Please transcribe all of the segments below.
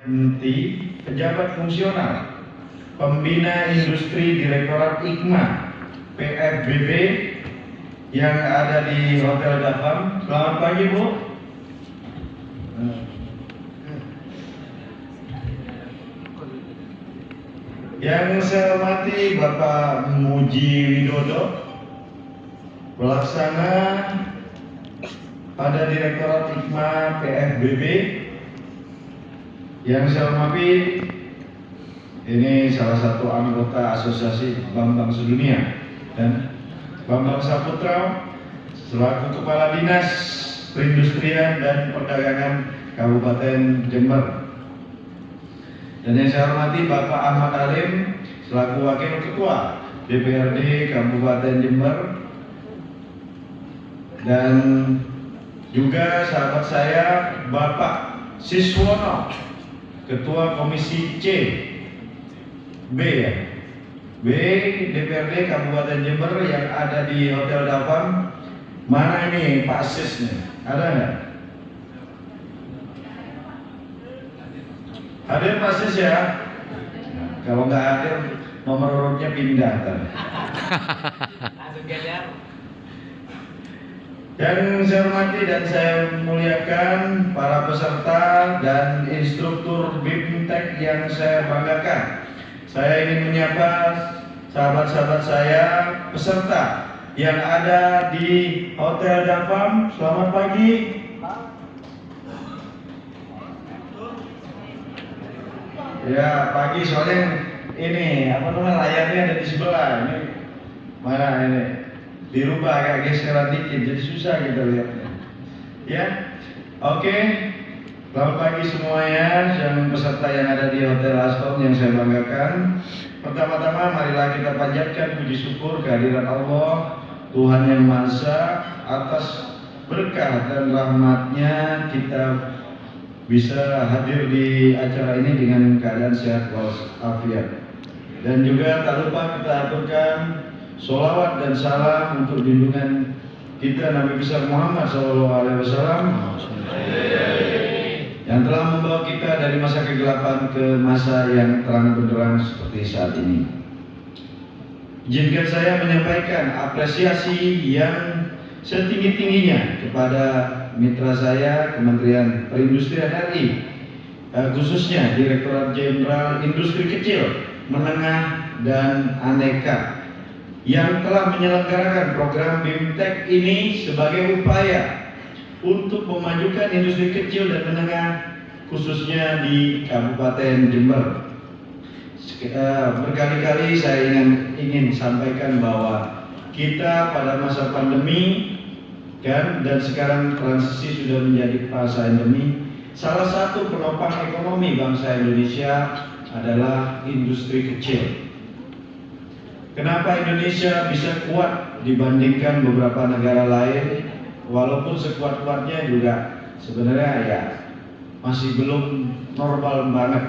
Henti pejabat fungsional pembina industri Direktorat IKMA PFBB yang ada di Hotel Dafam. Selamat pagi, Bu. Yang saya hormati Bapak Muji Widodo, pelaksana pada Direktorat IKMA PFBB. Yang saya hormati, ini salah satu anggota Asosiasi Bank Sedunia, dan Bambang Saputra selaku Kepala Dinas Perindustrian dan Perdagangan Kabupaten Jember. Dan yang saya hormati Bapak Ahmad Alim selaku Wakil Ketua DPRD Kabupaten Jember, dan juga sahabat saya Bapak Siswono, Ketua Komisi C B DPRD Kabupaten Jember yang ada di Hotel Dafam. Mana ini Pak Sis nih? Ada nggak? Hadir Pak Sis ya? Nah, kalau nggak hadir, nomor urutnya pindah. Dan saya hormati dan saya muliakan para peserta dan instruktur BIMTEK yang saya banggakan. Saya ingin menyapa sahabat-sahabat saya, peserta yang ada di Hotel Dafam. Selamat pagi. Ya, pagi soalnya ini layarnya ada di sebelah. Ini mana ini? Dirubah agak geseran dikit, jadi susah kita lihatnya. Ya, oke. Selamat pagi semuanya, yang peserta yang ada di Hotel Aston yang saya banggakan. Pertama-tama marilah kita panjatkan puji syukur kehadiran Allah, Tuhan Yang Maha Esa, atas berkah dan rahmatnya kita bisa hadir di acara ini dengan keadaan sehat walafiat. Dan juga tak lupa kita aturkan sholawat dan salam untuk junjungan kita Nabi besar Muhammad SAW yang telah membawa kita dari masa kegelapan ke masa yang terang benderang seperti saat ini. Izinkan saya menyampaikan apresiasi yang setinggi-tingginya kepada mitra saya Kementerian Perindustrian RI, khususnya Direktorat Jenderal Industri Kecil, Menengah dan Aneka, yang telah menyelenggarakan program BIMTEK ini sebagai upaya untuk memajukan industri kecil dan menengah khususnya di Kabupaten Jember. Berkali-kali saya ingin sampaikan bahwa kita pada masa pandemi dan sekarang transisi sudah menjadi masa endemi, salah satu penopang ekonomi bangsa Indonesia adalah industri kecil. Kenapa Indonesia bisa kuat dibandingkan beberapa negara lain? Walaupun sekuat-kuatnya juga sebenarnya ya masih belum normal banget.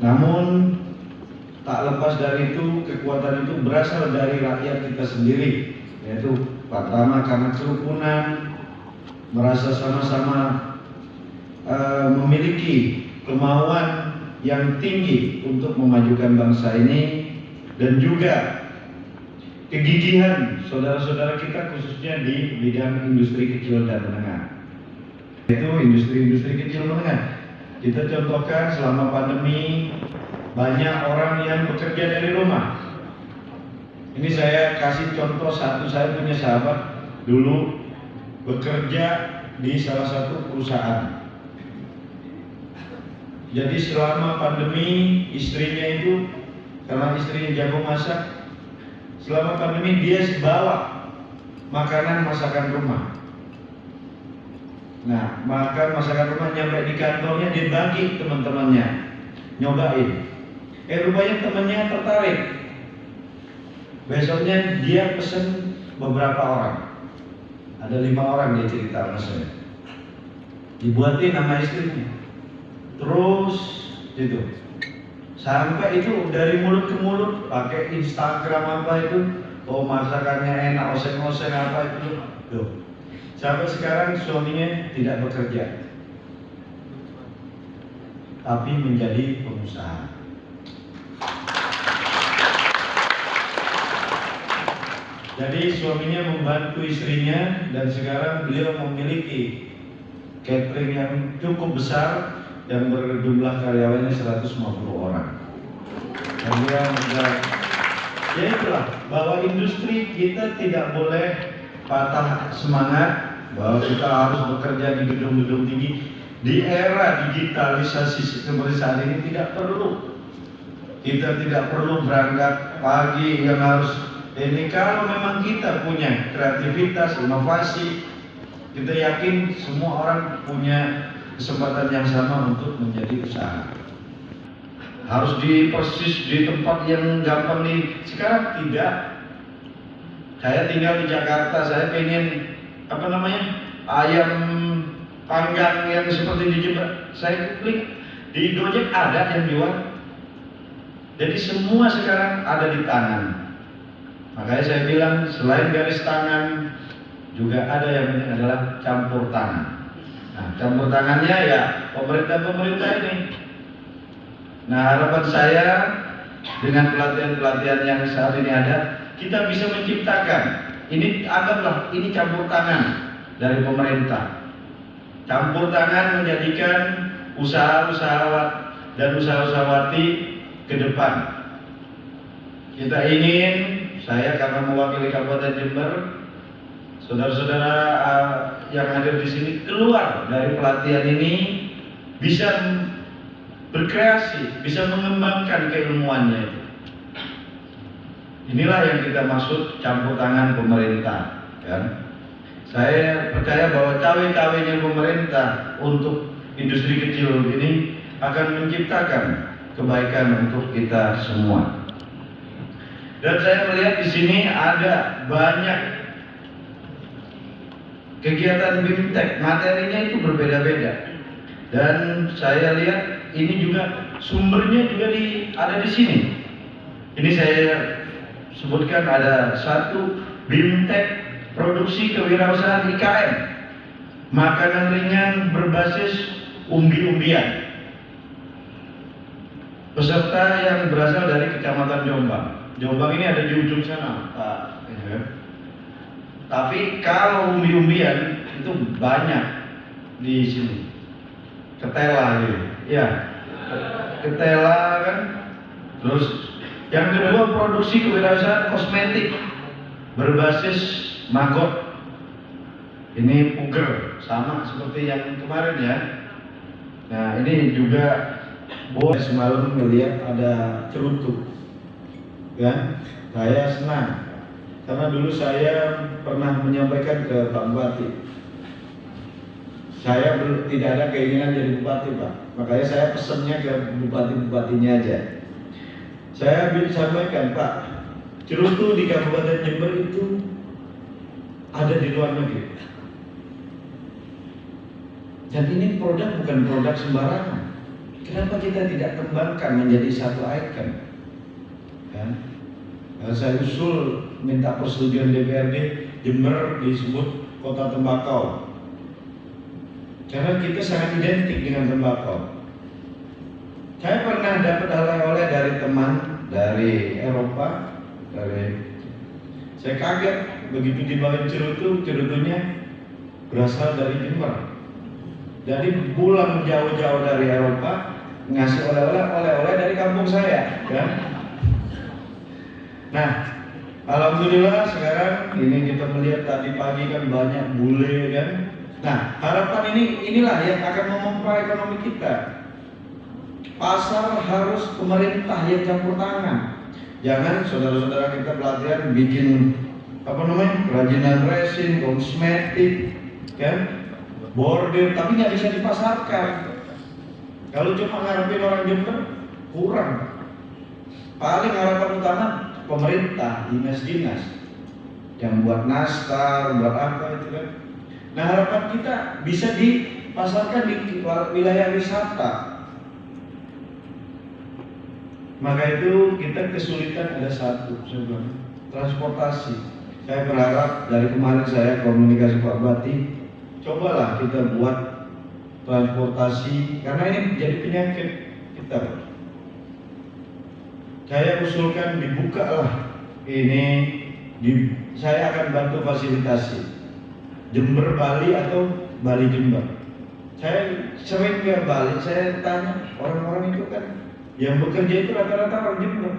Namun tak lepas dari itu, kekuatan itu berasal dari rakyat kita sendiri, yaitu pertama karena kerukunan, merasa sama-sama memiliki kemauan yang tinggi untuk memajukan bangsa ini, dan juga kegigihan saudara-saudara kita khususnya di bidang industri kecil dan menengah, yaitu industri kecil menengah. Kita contohkan selama pandemi banyak orang yang bekerja dari rumah. Ini saya kasih contoh satu, saya punya sahabat dulu bekerja di salah satu perusahaan. Jadi selama pandemi istrinya itu, karena istrinya jago masak, selama pandemi dia bawa makanan masakan rumah. Nah, makan masakan rumah nyampe di kantornya, dia bagi teman-temannya nyobain. Rupanya temannya tertarik. Besoknya dia pesen beberapa orang. Ada 5 orang dia cerita sama saya. Dibuatin nama istrinya. Terus gitu. Sampai itu dari mulut ke mulut, pakai Instagram apa itu, oh masakannya enak, oseng-oseng apa itu. Tuh. Sampai sekarang suaminya tidak bekerja. tapi menjadi pengusaha. Jadi suaminya membantu istrinya dan sekarang beliau memiliki catering yang cukup besar yang berjumlah karyawannya 150 orang. Dan dia ya itulah bahwa industri kita tidak boleh patah semangat bahwa kita harus bekerja di gedung-gedung tinggi. Di era digitalisasi seperti saat ini tidak perlu. Kita tidak perlu berangkat pagi yang harus ini. Kalau memang kita punya kreativitas, inovasi, kita yakin semua orang punya kesempatan yang sama untuk menjadi usaha. Harus persis di tempat yang gampang nih. Sekarang tidak. Saya tinggal di Jakarta, saya pengen ayam panggang yang seperti di Jember, saya klik di Gojek ada yang jual. Jadi semua sekarang ada di tangan. Makanya saya bilang selain garis tangan juga ada yang penting adalah campur tangan. Nah, campur tangannya ya pemerintah ini. Nah, harapan saya dengan pelatihan-pelatihan yang saat ini ada, kita bisa menciptakan. Ini anggaplah ini campur tangan dari pemerintah. Campur tangan menjadikan usaha-usaha dan usaha-usahawati ke depan. Kita ingin, saya karena mewakili Kabupaten Jember, saudara-saudara yang hadir di sini keluar dari pelatihan ini bisa berkreasi, bisa mengembangkan keilmuannya itu. Inilah yang kita maksud campur tangan pemerintah, kan? Saya percaya bahwa cawe-cawenya pemerintah untuk industri kecil ini akan menciptakan kebaikan untuk kita semua. Dan saya melihat di sini ada banyak kegiatan BIMTEK, materinya itu berbeda-beda. Dan saya lihat ini juga sumbernya juga ada di sini. Ini saya sebutkan ada satu BIMTEK produksi kewirausahaan IKM, makanan ringan berbasis umbi-umbian. Peserta yang berasal dari Kecamatan Jombang. Jombang ini ada di ujung sana, Pak. Tapi kalau umbi-umbian itu banyak di sini. Ketela gitu. Ya. Ketela kan. Terus yang kedua produksi kewirausahaan kosmetik berbasis maggot. Ini puger sama seperti yang kemarin ya. Nah, ini juga boleh semalam melihat ada cerutu. Kan? Saya senang karena dulu saya pernah menyampaikan ke Pak Bupati. Saya tidak ada keinginan jadi bupati, Pak. Makanya saya pesannya ke bupati-bupatinya aja. Saya sampaikan, Pak, cerutu di Kabupaten Jember itu ada di luar negeri. Dan ini produk bukan produk sembarangan. Kenapa kita tidak kembangkan menjadi satu ikon? Kan? Saya usul minta persetujuan DPRD Jember disebut kota tembakau. Karena kita sangat identik dengan tembakau. Saya pernah dapat oleh-oleh dari teman dari Eropa, saya kaget begitu dibawain cerutunya berasal dari Jember. Jadi pulang jauh-jauh dari Eropa ngasih oleh-oleh dari kampung saya, kan? Nah, alhamdulillah sekarang ini kita melihat tadi pagi kan banyak bule, kan? Nah, harapan inilah yang akan memompa ekonomi kita. Pasar harus pemerintah yang campur tangan. Jangan saudara-saudara kita pelatihan bikin kerajinan resin, kosmetik, kan? Bordir, tapi nggak bisa dipasarkan. Kalau cuma ngarepin orang Jember, kurang. Paling harapan utama pemerintah, dinas-dinas yang buat nastar, buat apa itu kan. Nah, harapan kita bisa dipasarkan di wilayah wisata. Maka itu kita kesulitan ada satu sebenarnya, transportasi. Saya berharap dari kemarin saya komunikasi Pak Bupati, cobalah kita buat transportasi, karena ini jadi penyakit kita. Saya usulkan dibuka lah ini, saya akan bantu fasilitasi Jember Bali atau Bali Jember. Saya sering ke Bali, saya tanya orang-orang itu kan yang bekerja itu rata-rata orang Jember.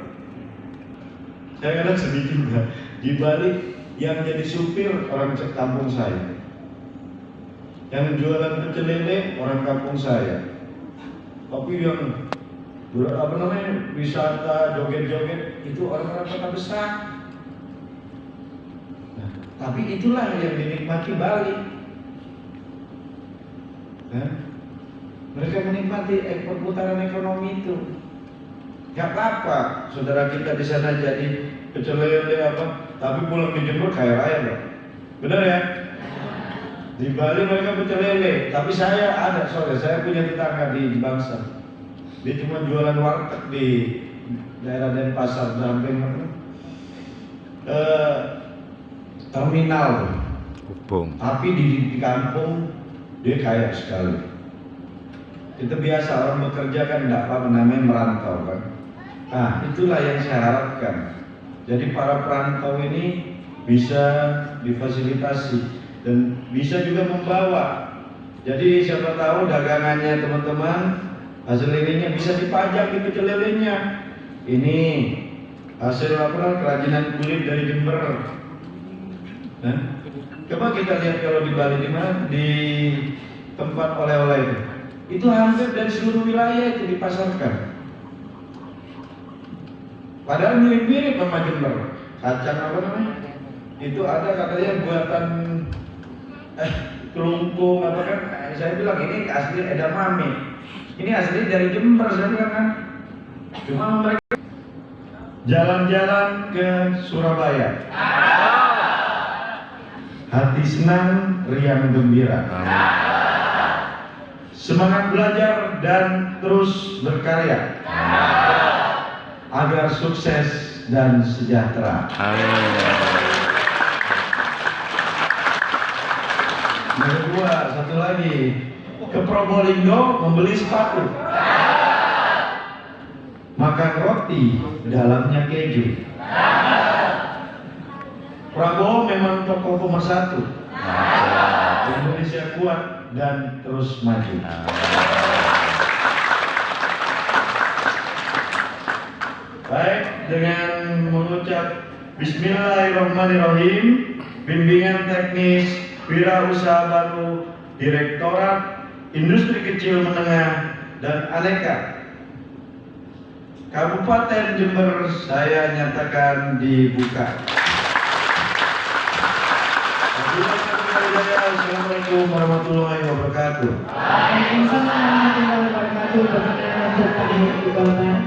Saya kadang sedih juga, di Bali yang jadi supir orang kampung saya, yang jualan pecel lele orang kampung saya, tapi yang wisata joget-joget itu orang-orang kota besar. Nah, tapi itulah yang dinikmati Bali. Nah, mereka menikmati perputaran ekonomi itu. Gak apa-apa, saudara kita di sana jadi pecel lele apa, tapi pulang ke Jember kaya raya loh. Benar ya? Di Bali mereka pecel lele, tapi saya punya tetangga di Bangsa. Dia cuma jualan warteg di daerah Denpasar samping terminal. Tapi di kampung dia kaya sekali. Kita biasa orang bekerja kan tidak apa namanya merantau kan. Nah itulah yang saya harapkan. Jadi para perantau ini bisa difasilitasi dan bisa juga membawa. Jadi siapa tahu dagangannya teman-teman, hasil lelenya bisa dipajak di pecel lelenya. Ini hasil kerajinan kulit dari Jember. Nah, coba kita lihat kalau di Bali di mana, di tempat oleh-oleh itu hampir dari seluruh wilayah itu dipasarkan. Padahal mirip-mirip sama Jember. Kacang apa namanya? Itu ada katanya buatan kelungkung apa kan? Saya bilang ini asli edamame. Ini asli dari Jember, saya bilang kan. Cuma mereka jalan-jalan ke Surabaya. Hati senang, riang gembira. Semangat belajar dan terus berkarya. Agar sukses dan sejahtera. Yang kedua, satu lagi, ke Probolinggo membeli sepatu, makan roti dalamnya keju. Prabowo memang tokoh nomor 1. Indonesia kuat dan terus maju. Baik, dengan mengucap Bismillahirrahmanirrahim, bimbingan teknis wirausaha baru Direktorat Industri Kecil Menengah dan Aneka Kabupaten Jember saya nyatakan dibuka. Assalamualaikum warahmatullahi wabarakatuh. Waalaikumsalam warahmatullahi wabarakatuh.